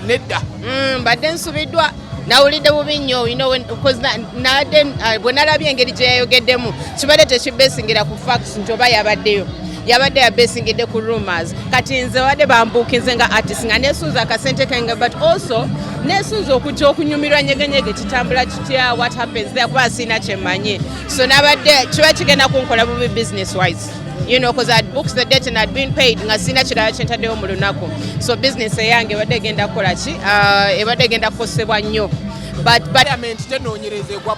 nedda. Badde nsubiddwa nawulidde bubi nnyo bwe nalabye engeri gye yayogeddemu kibadde tekibeesingira ku facts nti oba yabadde yabeesingidde ku rumors kati nze wadde bambuukinze nga artist nga neesunza akasente kange but also neesunza okujja okunyumirwa nyegenyege kitambula kitya what happens there kuba siina kyemmanyi so nabadde kiba kigenda kunkola bubi business wise because I'd booked the date and I'd been paid nga sina kirala kyentaddewo mu lunaku so business eyange ebadde egenda kukola ki ebadde egenda kukosebwa nnyo Parliament tenoonyereza egwa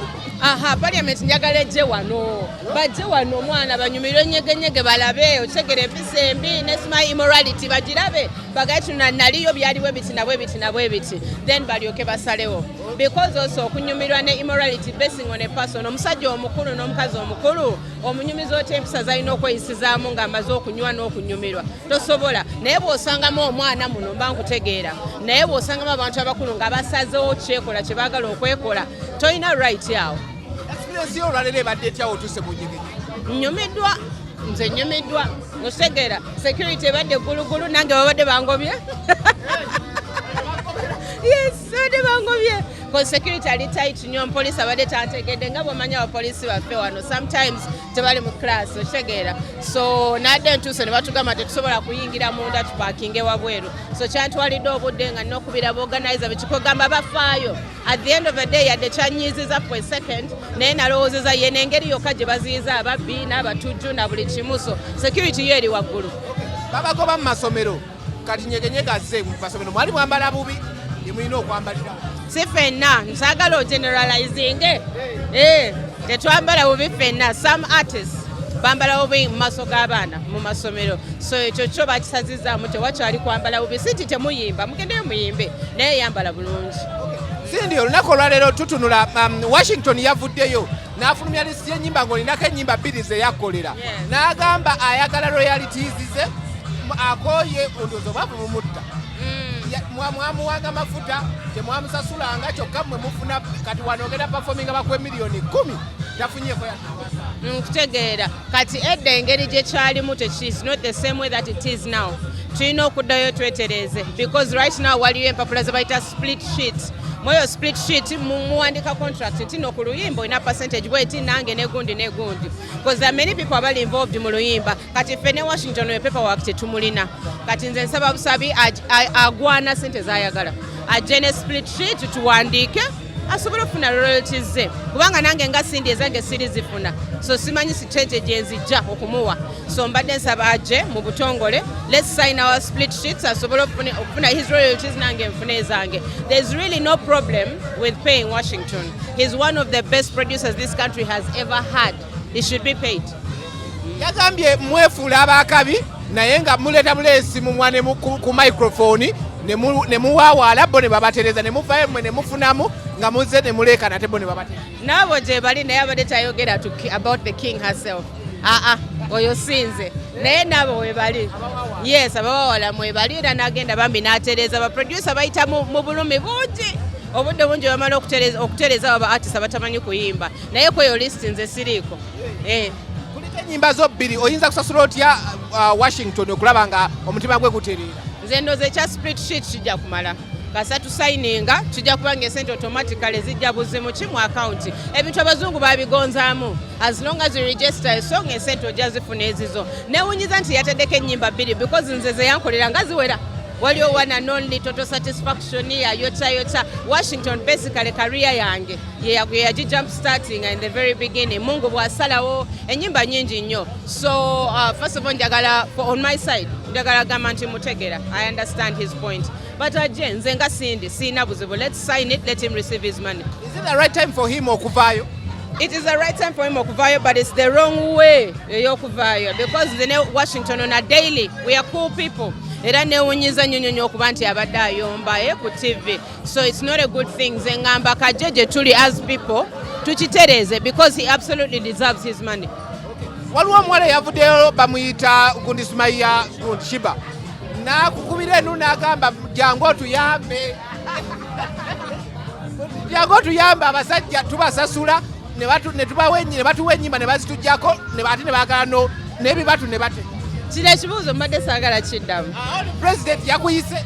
Parliament njagala ejje wano bajje wano omwana banyumirwe nyegenyege balabe otegere empisa embi nesima immorality bagirabe bagayituna naliyo byaliwe biti nabwe biti then balyoke basalewo because also okunyumirwa ne immorality basing on a person omusajja omukulu n'omukazi omukulu omunyumizi oti empisa zalina okweyisizaamu ng'amaze okunywa n'okunyumirwa tosobola naye bw'osangamu omwana muno mba nkutegeera naye bw'osangamu abantu abakulu nga basazeewo kyekola kye baagala okwekola tolina right yawo experience olwalero ebadde etyawo otuse mu nyegenyege nze nyumiddwa otegeera security ebadde gulugulu nange babadde bangobye yes babadde bangobye because security ali tight nnyo omupoliisi abadde tantegedde nga bw'omanya abapoliisi baffe wano sometimes tebali mu class otegeera so nadde ntuuse ne batugamba tetusobola kuyingira munda tupakinge wabweru so kyantwalidde obudde nga nnokubira boorganizer bekikogamba bafaayo at the end of the day yadde kyanyiiziza for a second naye nalowoozeza ye n'engeri yokka gye baziyiza ababbi n'abatujju na buli kimu so security yo eri waggulu babagoba mu masomero kati nyegenyege azze mu masomero mwali mwambala bubi yemulina okwambalira si fenna nsaagala ogeneralizing tetwambala bubi fenna some artists bambala bubi mu maaso g'abaana mu masomero so ekyo kyo bakisazizaamu tewakyali kwambala bubi si nti temuyimba mugendeyo muyimbe naye yambala bulungi Sindi olunaku olwaleero tutunula Washington yavuddeyo n'afulumya lisiti y'ennyimba ng'olinako ennyimba bbiri ze yakkolera n'agamba ayagala royalties ze akooye ondoozi obwavu mumutta mwamuwanga mafuta temwamusasulanga kyokka mmwe mufuna kati wanoogera performinga bakwe miliyoni 10 tafunyeeko nkutegeera kati edda engeri gye kyalimu is not the same way that it is now tulina okuddayo twetereeze because right now waliyo empapula ze bayita split sheet mweyo split sheet muwandika contract nti no ku luyimba olina percentage bweti nange negundi because there are many people abali involved mu luyimba kati ffe ne Washington we paperwork tetumulina kati nze nsaba busabi agwana sente zayagala ajje ne split sheet tuwandiike asobola okufuna royalties ze kubanga nange nga Sindi ezange siri zifuna so simanyi siteje gye nzijja okumuwa so mbadde nsaba ajje mu butongole let's sign our split sheets asobola okufuna his royalties nange nfuna ezange there's really no problem with paying Washington he's one of the best producers this country has ever had he should be paid yagambye mwefuula abakabi naye nga muleeta muleesi mumwane ku microphone ne muwaawaala bo ne babatereza ne muvaayo mmwe ne mufunamu nga muzze ne muleeka nate bo ne babatereza naabo gye bali naye abadde tayogera about the king herself oyo sinze naye naabo we bali yes abawala mwe bali era n'agenda bambi n'atereza baproducer bayita mu bulumi bungi obudde bungi bamala okutereza abo ba artist abatamanyi kuyimba naye kweyo list nze siriiko kuliko ennyimba zo bbiri oyinza kusasula otya Washington okulaba nga omutima gwe gutereera nze ndooza ekya split sheet kijja kumala kasatu sayininga kijja kubanga esente automatically zijja buzimu ki mu account ebintu abazungu babigonzaamu as long as you register esonga esente ojja zifuna ezizo newunyiza nti yateddeko ennyimba bbiri because nze ze yankolera nga ziwera waliwo one and only total satisfaction ya yota Washington basically career yange ye jump starting in the very beginning mungu bwasalawo ennyimba nyingi nnyo so first of all njagala on my side njagala gamba nti mutegera I understand his point but ajje nze nga Sindi siina buzibu let's sign it let him receive his money is it the right time for him okuvaayo it is the right time for him okuvaayo but it's the wrong way ey'okuvaayo because the Washington on a daily we are cool people era newunyiza nnyo okuba nti abadde ayomba ku TV so it's not a good thing nze ngamba kajje gye tuli as people tukitereeze because he absolutely deserves his money waliwo omuwala yavuddeyo bamuyita Gundismaya Shiba nakukubira enu n'agamba jangu otuyambe abasajja tubasasula ne tubawa ennyimba ne bazitujjako ate ne baagala n'ebibatu ne bate kino ekibuuzo mbadde saagala kiddamu president yakuyise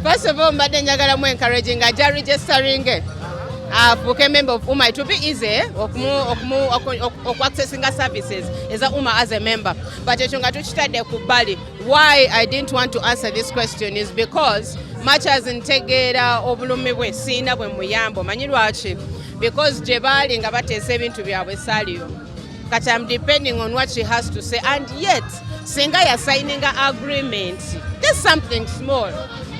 First of all, mbadde njagala mu encouraging aja registering afuuke member of UMA. It will be easy accessing services as a UMA as a member. But ekyo nga tukitadde ku bbali. Why I didn't want to answer this question is because much as ntegeera obulumi bwe siina bwe muyamba omanyi lwaki? Because gye baali nga bateesa ebintu byabwe saaliyo. Kati I'm depending on what she has to say, and yet singa ya signing agreement, just something small.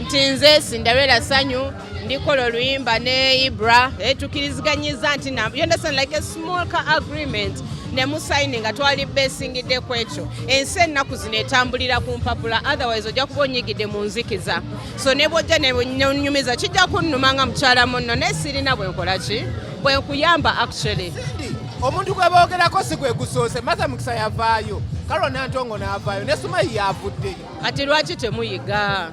Nti nze Cinderella Sanyu ndikola oluyimba ne Ibra tukiriziganyiza nti you understand, like a small agreement ne mu signing atwali basingidde ku ekyo. Ensi ennaku zino etambulira ku mpapula, otherwise ojja kuba onyigidde mu nzikiza. So ne bw'ojja ne nyumiza kijja kunnuma nga mukyala munno naye sirina bwe nkola ki bwe nkuyamba actually. Omuntu gwe boogerako si gwe gusoose, Martha Mukisa yavaayo, Carol Ntongo n'avaayo, ne Sumayi yavuddeyo. Ati lwaki temuyiga?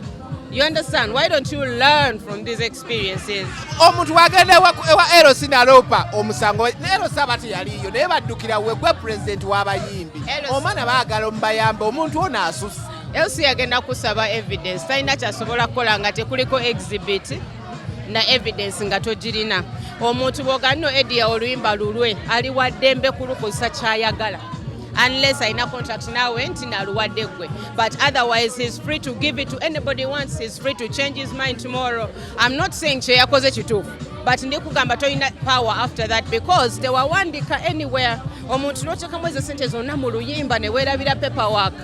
You understand? Why don't you learn from these experiences? Omuntu wagenda ewa Eros Nalopa omusango ne Eros abati yaliyo naye baddukira we gwe president w'abayimbi. Omwana baagala omubayamba omuntu ono asusse. Elsi yagenda kusaba evidence. Talina kyasobola kukola nga tekuliko exhibit na evidence nga togirina. Omuntu bw'oganno Eddy Yawe oluyimba lulwe ali waddembe kulukozesa kyayagala. Unless I contract now nti naluwadde gwe. But otherwise he's free to give it to anybody he wants. He's free to change his mind tomorrow. I'm not saying kye yakoze kituufu, but ndikugamba toyina power after that because tewawandika anywhere. Omuntu n'oteekamu ezo sente zonna mu luyimba ne weerabira paperwork.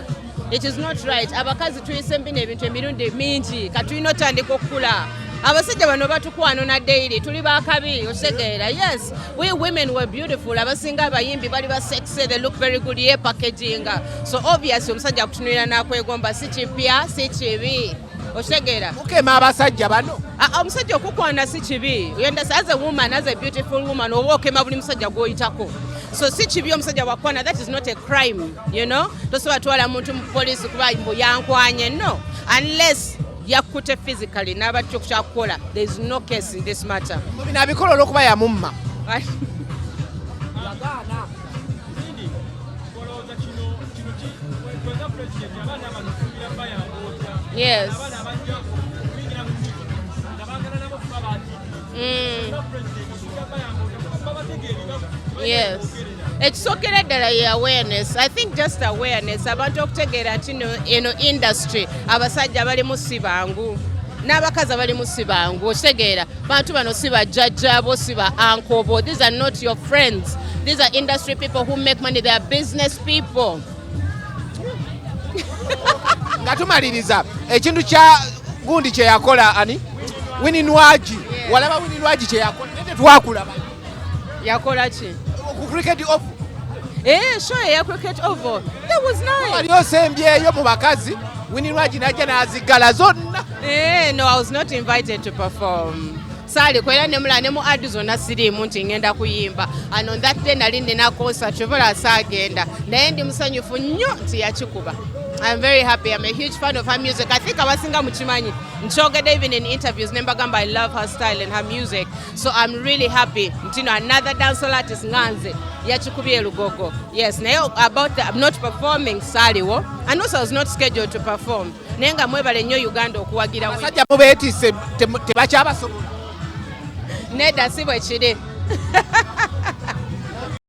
It is not right. Abakazi tuyise mbina ebintu emirundi mingi katulina otandika okukula. Abasajja bano batukwano na daily tuli bakabi osegeera. Yes, we women were beautiful. Abasinga abayimbi bali ba sexy, they look very good ye packaging. So obviously omusajja kutunulira nakwegomba si kipya si kibi osegeera. Mukema abasajja bano omusajja okukwana si kibi. You understand, as a woman, as a beautiful woman oba okema buli musajja gwoyitako. So si kibi omusajja wakwana, that is not a crime, you know. Tosobola twala muntu mu police kuba mbu yankwanye, no, unless yakute physically n'abatyo kyakukola. There is no case in this matter. Mubina bikola olw'okuba yamumma. Yes. Yes. Ekisookera ddala ye awareness. I think just awareness. Abantu okutegeera nti eno industry abasajja balimu si bangu n'abakazi abalimu si bangu okitegeera. Bantu bano si bajjajjaabo si ba ankobo. These are not your friends. These are industry people who make money. They are business people. Nga tumaliriza ekintu kya gundi kye yakola ani Wininwaji. Walaba Wininwaji kye yakola nete twakulaba. Yakola ki? Ku cricket off. Sure, ya cricket over. That was nice. Wali osembyeyo mu bakazi Wininwaji najja n'azigala zonna. No, I was not invited to perform. Sali kwera ne mula ne mu adi zonna sirimu nti ngenda kuyimba. And on that day nali nina concert chobola saagenda. Naye ndi musanyufu nnyo nti yakikuba. I'm very happy. I'm a huge fan of her music. I think abasinga mukimanyi. Nchogede even in interviews nembagamba I love her style and her music. So I'm really happy. Ntino another dancehall artist nganze yakikubye lugogo. Yes, naye about I'm not performing Saliwo. And also I was not scheduled to perform. Nenga mwebale nnyo Uganda okuwagira. Abasajja mubeetise tebakyabasobola. Nedda si bwe kiri.